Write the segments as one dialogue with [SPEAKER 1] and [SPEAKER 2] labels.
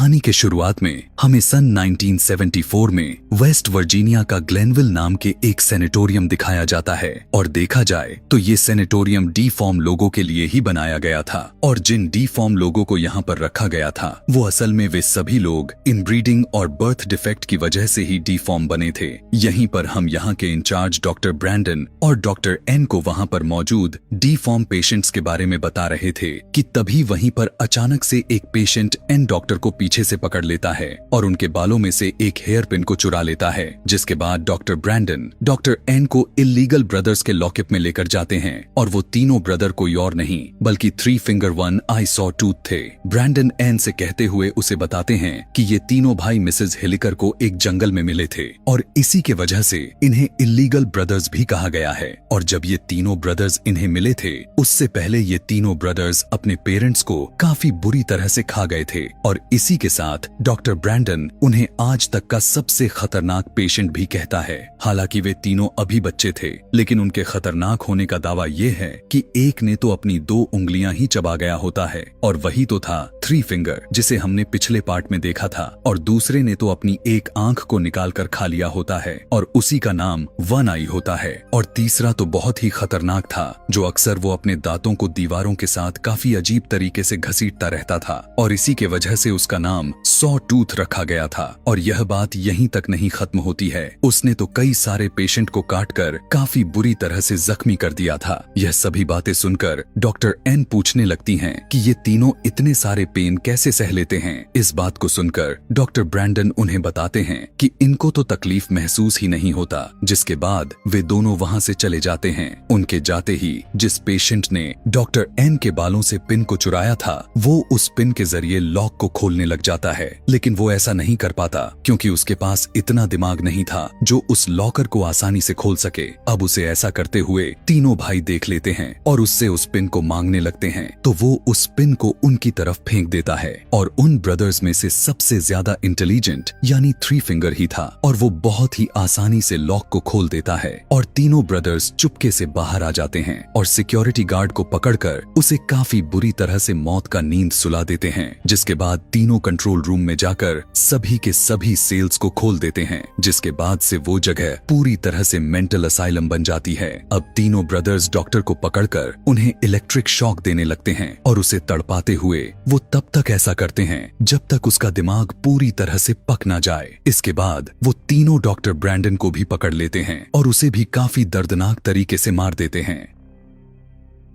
[SPEAKER 1] कहानी के शुरुआत में हमें सन 1974 में वेस्ट वर्जीनिया का ग्लेनविल नाम के एक सैनिटोरियम दिखाया जाता है। और देखा जाए तो ये सैनिटोरियम डीफॉर्म लोगों के लिए ही बनाया गया था और जिन डीफॉर्म लोगों को यहाँ पर रखा गया था वो असल में वे सभी लोग इनब्रीडिंग और बर्थ डिफेक्ट की वजह से ही डीफॉर्म बने थे। यहीं पर हम यहाँ के इंचार्ज डॉक्टर ब्रैंडन और डॉक्टर एन को वहाँ पर मौजूद डीफॉर्म पेशेंट्स के बारे में बता रहे थे कि तभी वहीं पर अचानक से एक पेशेंट एन डॉक्टर को पीछे से पकड़ लेता है और उनके बालों में से एक हेयर पिन को चुरा लेता है, जिसके बाद डॉक्टर ब्रैंडन डॉक्टर एन को इल्लीगल ब्रदर्स के लॉकअप में लेकर जाते हैं और वो तीनों ब्रदर कोई और नहीं बल्कि 3 फिंगर 1 आई सॉ टूथ थे। ब्रैंडन एन से कहते हुए उसे बताते हैं कि ये तीनों भाई मिसेज हिलिकर को एक जंगल में मिले थे और इसी के वजह से इन्हें इल्लीगल ब्रदर्स भी कहा गया है। और जब ये तीनों ब्रदर्स इन्हें मिले थे उससे पहले ये तीनों ब्रदर्स अपने पेरेंट्स को काफी बुरी तरह से खा गए थे और इसी के साथ डॉक्टर ब्रैंडन उन्हें आज तक का सबसे खतरनाक पेशेंट भी कहता है। हालांकि वे तीनों अभी बच्चे थे लेकिन उनके खतरनाक होने का दावा ये है कि एक ने तो अपनी 2 उंगलियां ही चबा गया होता है और वही तो था 3 फिंगर जिसे हमने पिछले पार्ट में देखा था, और दूसरे ने तो अपनी एक आंख को निकाल कर खा लिया होता है और उसी का नाम 1 आई होता है। और तीसरा तो बहुत ही खतरनाक था जो अक्सर वो अपने दांतों को दीवारों के साथ काफी अजीब तरीके से घसीटता रहता था और इसी के वजह से उसका नाम सॉ टूथ रखा गया था। और यह बात यहीं तक नहीं खत्म होती है, उसने तो कई सारे पेशेंट को काटकर काफी बुरी तरह से जख्मी कर दिया था। यह सभी बातें सुनकर डॉक्टर एन पूछने लगती हैं कि ये तीनों इतने सारे पेन कैसे सह लेते हैं। इस बात को सुनकर डॉक्टर ब्रैंडन उन्हें बताते हैं कि इनको तो तकलीफ महसूस ही नहीं होता, जिसके बाद वे दोनों वहां से चले जाते हैं। उनके जाते ही जिस पेशेंट ने डॉक्टर एन के बालों से पिन को चुराया था वो उस पिन के जरिए लॉक को खोलने लग जाता है, लेकिन वो ऐसा नहीं कर पाता क्योंकि उसके पास इतना दिमाग नहीं था जो उस लॉकर को आसानी से खोल सके। अब उसे ऐसा करते हुए तीनों भाई देख लेते हैं और उससे उस पिन को मांगने लगते हैं तो वो उस पिन को उनकी तरफ फेंक देता है। और उन ब्रदर्स में से सबसे ज्यादा इंटेलिजेंट यानी 3 फिंगर ही था और वो बहुत ही आसानी से लॉक को खोल देता है और तीनों ब्रदर्स चुपके से बाहर आ जाते हैं और सिक्योरिटी गार्ड को पकड़कर उसे काफी बुरी तरह से मौत का नींद सुला देते हैं। जिसके बाद तीनों कंट्रोल रूम में जाकर सभी के सभी सेल्स को खोल देते हैं, जिसके बाद से वो जगह पूरी तरह से मेंटल असाइलम बन जाती है। अब तीनों ब्रदर्स डॉक्टर को पकड़कर उन्हें इलेक्ट्रिक शॉक देने लगते हैं और उसे तड़पाते हुए वो तब तक ऐसा करते हैं जब तक उसका दिमाग पूरी तरह से पक ना जाए। इसके बाद वो तीनों डॉक्टर ब्रैंडन को भी पकड़ लेते हैं और उसे भी काफी दर्दनाक तरीके से मार देते हैं।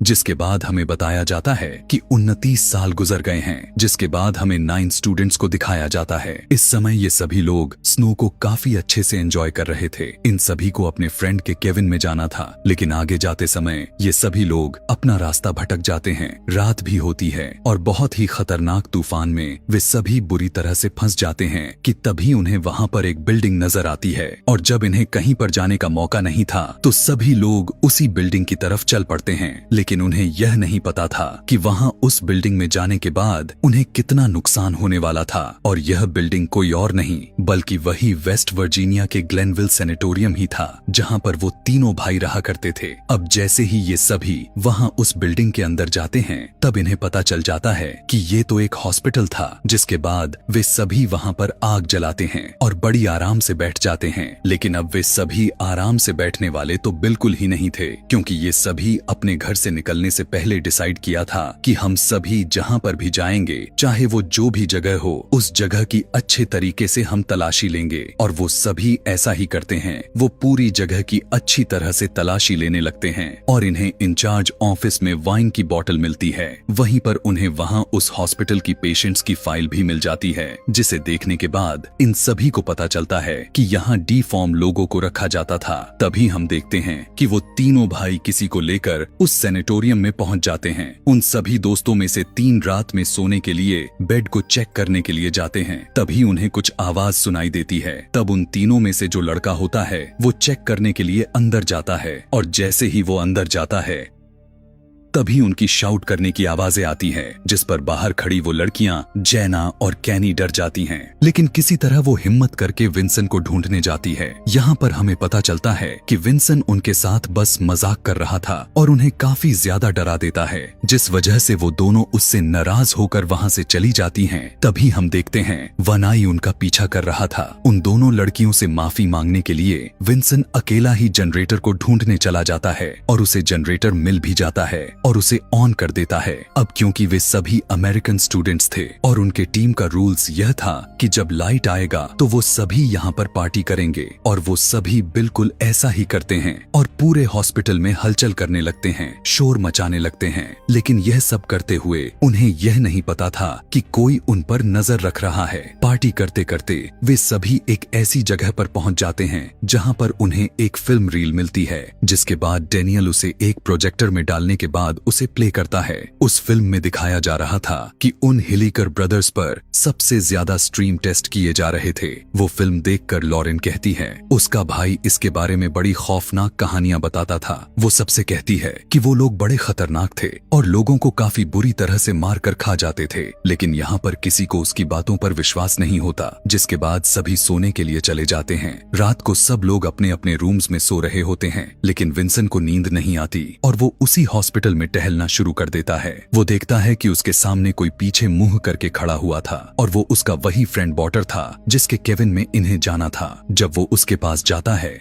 [SPEAKER 1] जिसके बाद हमें बताया जाता है कि 29 साल गुजर गए हैं, जिसके बाद हमें 9 स्टूडेंट्स को दिखाया जाता है। इस समय ये सभी लोग स्नो को काफी अच्छे से एंजॉय कर रहे थे। इन सभी को अपने फ्रेंड के केविन में जाना था, लेकिन आगे जाते समय ये सभी लोग अपना रास्ता भटक जाते हैं। रात भी होती है और बहुत ही खतरनाक तूफान में वे सभी बुरी तरह से फंस जाते हैं कि तभी उन्हें वहाँ पर एक बिल्डिंग नजर आती है और जब इन्हें कहीं पर जाने का मौका नहीं था तो सभी लोग उसी बिल्डिंग की तरफ चल पड़ते हैं। लेकिन उन्हें यह नहीं पता था कि वहां उस बिल्डिंग में जाने के बाद उन्हें कितना नुकसान होने वाला था। और यह बिल्डिंग कोई और नहीं बल्कि वही वेस्ट वर्जीनिया के ग्लेनविल सैनिटोरियम ही था जहां पर वो तीनों भाई रहा करते थे। अब जैसे ही ये सभी वहां उस बिल्डिंग के अंदर जाते हैं तब इन्हें पता चल जाता है कि ये तो एक हॉस्पिटल था। जिसके बाद वे सभी वहां पर आग जलाते हैं और बड़ी आराम से बैठ जाते हैं। लेकिन अब वे सभी आराम से बैठने वाले तो बिल्कुल ही नहीं थे, क्योंकि ये सभी अपने घर से निकलने से पहले डिसाइड किया था कि हम सभी जहां पर भी जाएंगे, चाहे वो जो भी जगह हो, उस जगह की अच्छे तरीके से हम तलाशी लेंगे। और वो सभी ऐसा ही करते हैं। वो पूरी जगह की अच्छी तरह से तलाशी लेने लगते हैं और इन्हें इंचार्ज ऑफिस में वाइन की बोतल मिलती है। वहीं पर उन्हें वहां उस हॉस्पिटल की पेशेंट्स की फाइल भी मिल जाती है, जिसे देखने के बाद इन सभी को पता चलता है कि यहाँ डीफॉर्म लोगों को रखा जाता था। तभी हम देखते हैं कि वो तीनों भाई किसी को लेकर उस सैनिटोरियम में पहुंच जाते हैं। उन सभी दोस्तों में से 3 रात में सोने के लिए बेड को चेक करने के लिए जाते हैं। तभी उन्हें कुछ आवाज सुनाई देती है। तब उन तीनों में से जो लड़का होता है वो चेक करने के लिए अंदर जाता है और जैसे ही वो अंदर जाता है तभी उनकी शाउट करने की आवाजें आती हैं, जिस पर बाहर खड़ी वो लड़कियां जैना और कैनी डर जाती हैं। लेकिन किसी तरह वो हिम्मत करके विंसन को ढूंढने जाती है। यहाँ पर हमें पता चलता है कि विंसन उनके साथ बस मजाक कर रहा था और उन्हें काफी ज्यादा डरा देता है, जिस वजह से वो दोनों उससे नाराज होकर वहाँ से चली जाती हैं। तभी हम देखते हैं वनाई उनका पीछा कर रहा था। उन दोनों लड़कियों से माफी मांगने के लिए विंसन अकेला ही जनरेटर को ढूंढने चला जाता है और उसे जनरेटर मिल भी जाता है और उसे ऑन कर देता है। अब क्योंकि वे सभी अमेरिकन स्टूडेंट्स थे और उनके टीम का रूल्स यह था कि जब लाइट आएगा तो वो सभी यहाँ पर पार्टी करेंगे, और वो सभी बिल्कुल ऐसा ही करते हैं और पूरे हॉस्पिटल में हलचल करने लगते हैं, शोर मचाने लगते हैं। लेकिन यह सब करते हुए उन्हें यह नहीं पता था कि कोई उन पर नजर रख रहा है। पार्टी करते करते वे सभी एक ऐसी जगह पर पहुंच जाते हैं जहां पर उन्हें एक फिल्म रील मिलती है, जिसके बाद डेनियल उसे एक प्रोजेक्टर में डालने के बाद उसे प्ले करता है। उस फिल्म में दिखाया जा रहा था कि उन हिलीकर ब्रदर्स पर सबसे ज्यादा स्ट्रीम टेस्ट किए जा रहे थे। वो फिल्म देखकर लॉरेन कहती है उसका भाई इसके बारे में बड़ी खौफनाक कहानियां बताता था। वो सबसे कहती है कि वो लोग बड़े खतरनाक थे और लोगों को काफी बुरी तरह से मार कर खा जाते थे। लेकिन यहाँ पर किसी को उसकी बातों पर विश्वास नहीं होता, जिसके बाद सभी सोने के लिए चले जाते हैं। रात को सब लोग अपने अपने रूम्स में सो रहे होते हैं, लेकिन विंसन को नींद नहीं आती और वो उसी हॉस्पिटल में टहलना शुरू कर देता है। वो देखता है कि उसके सामने कोई पीछे मुंह करके खड़ा हुआ था और वो उसका वही फ्रेंड बॉटर था जिसके केविन में इन्हें जाना था। जब वो उसके पास जाता है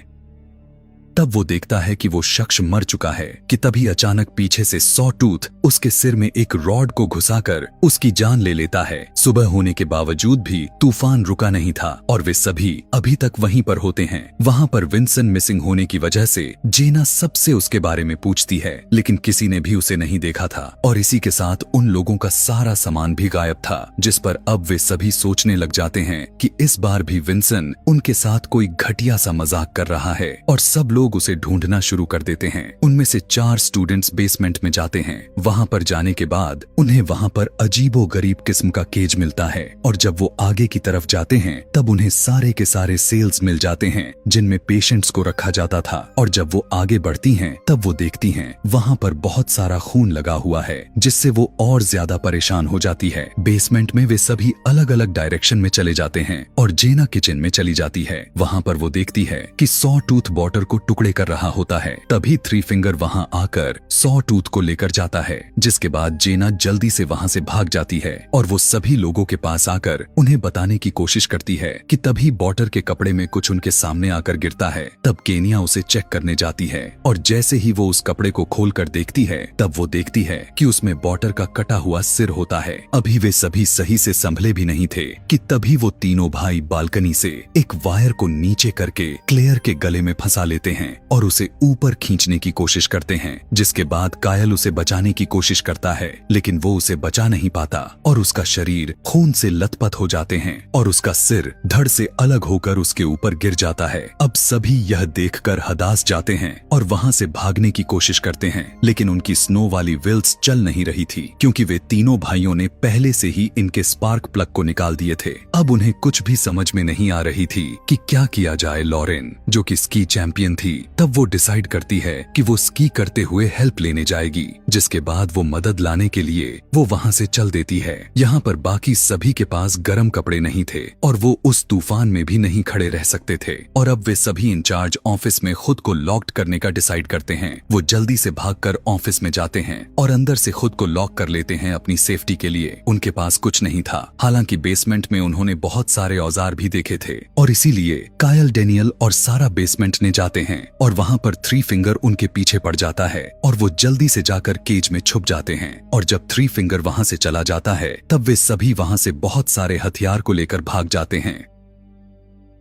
[SPEAKER 1] तब वो देखता है कि वो शख्स मर चुका है कि तभी अचानक पीछे से सॉ टूथ उसके सिर में एक रॉड को घुसाकर उसकी जान ले लेता है। सुबह होने के बावजूद भी तूफान रुका नहीं था और वे सभी अभी तक वहीं पर होते हैं। वहाँ पर विंसन मिसिंग होने की वजह से जेना सबसे उसके बारे में पूछती है, लेकिन किसी ने भी उसे नहीं देखा था और इसी के साथ उन लोगों का सारा सामान भी गायब था, जिस पर अब वे सभी सोचने लग जाते हैं कि इस बार भी विंसन उनके साथ कोई घटिया सा मजाक कर रहा है और सब लोग उसे ढूंढना शुरू कर देते हैं। उनमें से 4 स्टूडेंट्स बेसमेंट में जाते हैं। वहां पर जाने के बाद उन्हें वहां पर अजीबोगरीब किस्म का केज मिलता है और जब वो आगे की तरफ जाते हैं तब उन्हें सारे के सारे सेल्स मिल जाते हैं जिनमें पेशेंट्स को रखा जाता था। और जब वो आगे बढ़ती हैं तब वो देखती हैं वहां पर बहुत सारा खून लगा हुआ है, जिससे वो और ज्यादा परेशान हो जाती है। बेसमेंट में वे सभी अलग अलग डायरेक्शन में चले जाते हैं और जेना किचन में चली जाती है। वहां पर वो देखती है कि सॉ टूथ बॉटर को टुकड़े कर रहा होता है। तभी थ्री फिंगर वहां आकर सॉ टूथ को लेकर जाता है, जिसके बाद जेना जल्दी से वहां से भाग जाती है और वो सभी लोगों के पास आकर उन्हें बताने की कोशिश करती है कि तभी बॉटर के कपड़े में कुछ उनके सामने आकर गिरता है। तब केनिया उसे चेक करने जाती है और जैसे ही वो उस कपड़े को खोलकर देखती है तब वो देखती है कि उसमें बॉटर का कटा हुआ सिर होता है। अभी वे सभी सही से संभले भी नहीं थे कि तभी वो तीनों भाई बालकनी से एक वायर को नीचे करके क्लेयर के गले में फंसा लेते हैं और उसे ऊपर खींचने की कोशिश करते हैं, जिसके बाद कायल उसे बचाने की कोशिश करता है, लेकिन वो उसे बचा नहीं पाता और उसका शरीर खून से लथपथ हो जाते हैं और उसका सिर धड़ से अलग होकर उसके ऊपर गिर जाता है। अब सभी यह देखकर हताश जाते हैं और वहां से भागने की कोशिश करते हैं, लेकिन उनकी स्नो वाली व्हील्स चल नहीं रही थी क्योंकि वे तीनों भाइयों ने पहले से ही इनके स्पार्क प्लग को निकाल दिए थे। अब उन्हें कुछ भी समझ में नहीं आ रही थी कि क्या किया जाए। लॉरेन जो कि स्की चैंपियन थी तब वो डिसाइड करती है कि वो स्की करते हुए हेल्प लेने जाएगी, जिसके बाद वो मदद लाने के लिए वो वहां से चल देती है। यहाँ पर बाकी सभी के पास गर्म कपड़े नहीं थे और वो उस तूफान में भी नहीं खड़े रह सकते थे और अब वे सभी इंचार्ज ऑफिस में खुद को लॉक्ड करने का डिसाइड करते हैं। वो जल्दी से भागकर ऑफिस में जाते हैं और अंदर से खुद को लॉक कर लेते हैं अपनी सेफ्टी के लिए। उनके पास कुछ नहीं था, हालांकि बेसमेंट में उन्होंने बहुत सारे औजार भी देखे थे और इसीलिए कायल, डेनियल और सारा बेसमेंट में जाते हैं और वहां पर थ्री फिंगर उनके पीछे पड़ जाता है और वो जल्दी से जाकर केज में छुप जाते हैं। और जब थ्री फिंगर वहां से चला जाता है तब वे सभी वहां से बहुत सारे हथियार को लेकर भाग जाते हैं।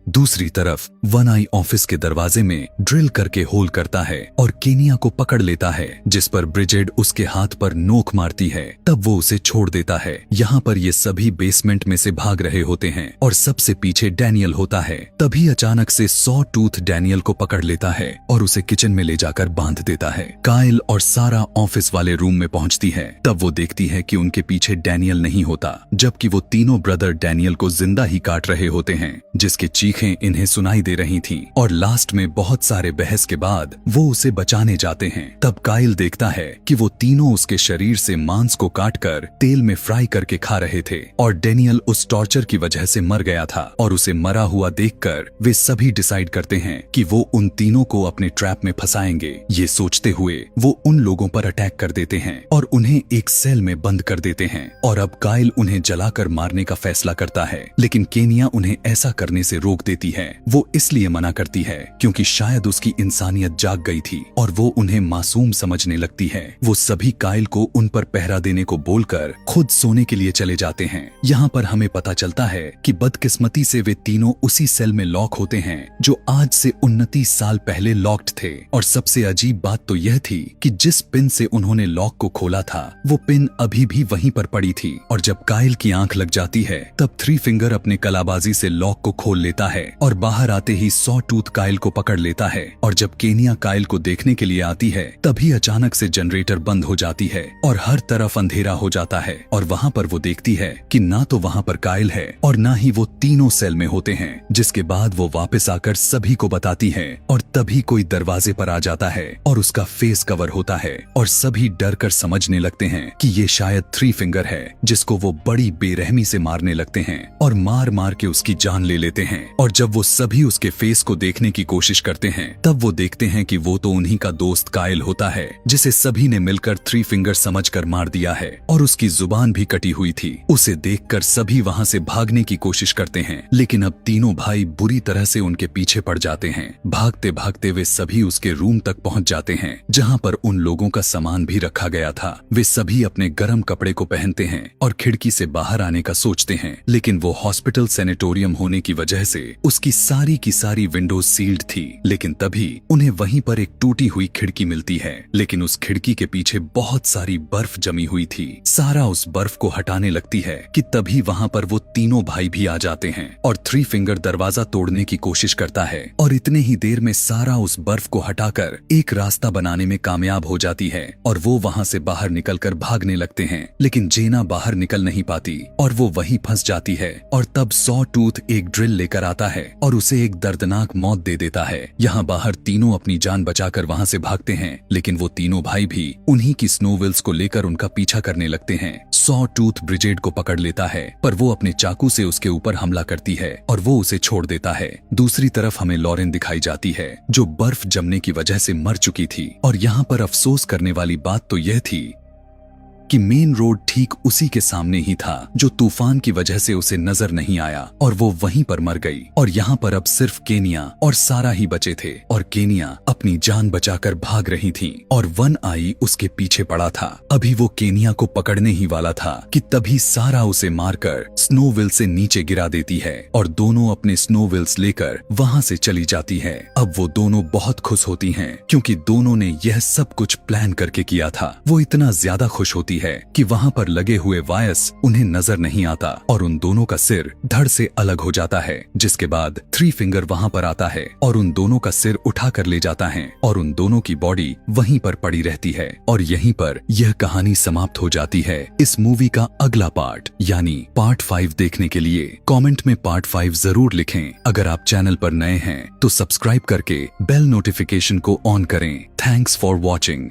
[SPEAKER 1] दूसरी तरफ वन आई ऑफिस के दरवाजे में ड्रिल करके होल करता है और केनिया को पकड़ लेता है, जिस पर ब्रिजेड उसके हाथ पर नोक मारती है। तब वो उसे छोड़ देता है। यहाँ पर ये सभी बेसमेंट में से भाग रहे होते हैं और सबसे पीछे डैनियल होता है। तभी अचानक से सॉ टूथ डैनियल को पकड़ लेता है और उसे किचन में ले जाकर बांध देता है। कायल और सारा ऑफिस वाले रूम में पहुंचती है। तब वो देखती है कि उनके पीछे डैनियल नहीं होता, जबकि वो तीनों ब्रदर डैनियल को जिंदा ही काट रहे होते हैं, जिसके चीख चीखें इन्हें सुनाई दे रही थीं और लास्ट में बहुत सारे बहस के बाद वो उसे बचाने जाते हैं। तब काइल देखता है कि वो तीनों उसके शरीर से मांस को काटकर तेल में फ्राई करके खा रहे थे और डेनियल उस टॉर्चर की वजह से मर गया था। और उसे मरा हुआ देखकर वे सभी डिसाइड करते हैं कि वो उन तीनों को अपने ट्रैप में फंसाएंगे। ये सोचते हुए वो उन लोगों पर अटैक कर देते हैं और उन्हें एक सेल में बंद कर देते हैं। और अब काइल उन्हें जलाकर मारने का फैसला करता है, लेकिन केनिया उन्हें ऐसा करने से रोक देती है। वो इसलिए मना करती है क्योंकि शायद उसकी इंसानियत जाग गई थी और वो उन्हें मासूम समझने लगती है। वो सभी काइल को उन पर पहरा देने को बोलकर खुद सोने के लिए चले जाते हैं। यहाँ पर हमें पता चलता है कि बदकिस्मती से वे तीनों उसी सेल में लॉक होते हैं जो आज से 29 साल पहले लॉक्ड थे। और सबसे अजीब बात तो यह थी कि जिस पिन से उन्होंने लॉक को खोला था वो पिन अभी भी वहीं पर पड़ी थी। और जब काइल की आंख लग जाती है तब थ्री फिंगर अपने कलाबाजी से लॉक को खोल लेता है और बाहर आते ही सॉ टूथ काइल को पकड़ लेता है। और जब केनिया काइल को देखने के लिए आती है तभी अचानक से जनरेटर बंद हो जाती है और हर तरफ अंधेरा हो जाता है। और वहाँ पर वो देखती है कि ना तो वहाँ पर काइल है और ना ही वो तीनों सेल में होते हैं। जिसके बाद वो वापस आकर सभी को बताती है और तभी कोई दरवाजे पर आ जाता है और उसका फेस कवर होता है और सभी डर कर समझने लगते हैं कि ये शायद थ्री फिंगर है जिसको वो बड़ी बेरहमी से मारने लगते हैं और मार मार के उसकी जान ले लेते हैं। और जब वो सभी उसके फेस को देखने की कोशिश करते हैं तब वो देखते हैं कि वो तो उन्हीं का दोस्त काइल होता है जिसे सभी ने मिलकर थ्री फिंगर समझकर मार दिया है और उसकी जुबान भी कटी हुई थी। उसे देखकर सभी वहाँ से भागने की कोशिश करते हैं, लेकिन अब तीनों भाई बुरी तरह से उनके पीछे पड़ जाते हैं। भागते भागते वे सभी उसके रूम तक पहुँच जाते हैं जहाँ पर उन लोगों का सामान भी रखा गया था। वे सभी अपने गर्म कपड़े को पहनते हैं और खिड़की से बाहर आने का सोचते हैं, लेकिन वो हॉस्पिटल सैनिटोरियम होने की वजह से उसकी सारी की सारी विंडोज सील्ड थी। लेकिन तभी उन्हें वहीं पर एक टूटी हुई खिड़की मिलती है, लेकिन उस खिड़की के पीछे बहुत सारी बर्फ जमी हुई थी। सारा उस बर्फ को हटाने लगती है कि तभी वहाँ पर वो तीनों भाई भी आ जाते हैं और थ्री फिंगर दरवाजा तोड़ने की कोशिश करता है और इतने ही देर में सारा उस बर्फ को हटाकर एक रास्ता बनाने में कामयाब हो जाती है और वो वहाँ से बाहर निकलकर भागने लगते हैं। लेकिन जेना बाहर निकल नहीं पाती और वो वहीं फंस जाती है। और तब सॉ टूथ एक ड्रिल लेकर आता है और उसे एक दर्दनाक मौत दे देता है। यहाँ बाहर तीनों अपनी जान बचाकर वहाँ से भागते हैं, लेकिन वो तीनों भाई भी उन्हीं की स्नोविल्स को लेकर उनका पीछा करने लगते हैं। सॉ टूथ ब्रिजेड को पकड़ लेता है पर वो अपने चाकू से उसके ऊपर हमला करती है और वो उसे छोड़ देता है। दूसरी तरफ हमें लॉरेन दिखाई जाती है जो बर्फ जमने की वजह से मर चुकी थी। और यहाँ पर अफसोस करने वाली बात तो यह थी कि मेन रोड ठीक उसी के सामने ही था जो तूफान की वजह से उसे नजर नहीं आया और वो वहीं पर मर गई। और यहाँ पर अब सिर्फ केनिया और सारा ही बचे थे और केनिया अपनी जान बचाकर भाग रही थी और वन आई उसके पीछे पड़ा था। अभी वो केनिया को पकड़ने ही वाला था कि तभी सारा उसे मारकर स्नोविल से नीचे गिरा देती है और दोनों अपने स्नोविल्स लेकर वहाँ से चली जाती है। अब वो दोनों बहुत खुश होती हैं क्योंकि दोनों ने यह सब कुछ प्लान करके किया था। वो इतना ज्यादा खुश होती है कि वहाँ पर लगे हुए वायस उन्हें नजर नहीं आता और उन दोनों का सिर धड़ से अलग हो जाता है। जिसके बाद थ्री फिंगर वहाँ पर आता है और उन दोनों का सिर उठा कर ले जाता है और उन दोनों की बॉडी वहीं पर पड़ी रहती है। और यहीं पर यह कहानी समाप्त हो जाती है। इस मूवी का अगला पार्ट यानी पार्ट 5 देखने के लिए कमेंट में पार्ट 5 जरूर लिखें। अगर आप चैनल पर नए हैं तो सब्सक्राइब करके बेल नोटिफिकेशन को ऑन करें। Thanks for watching.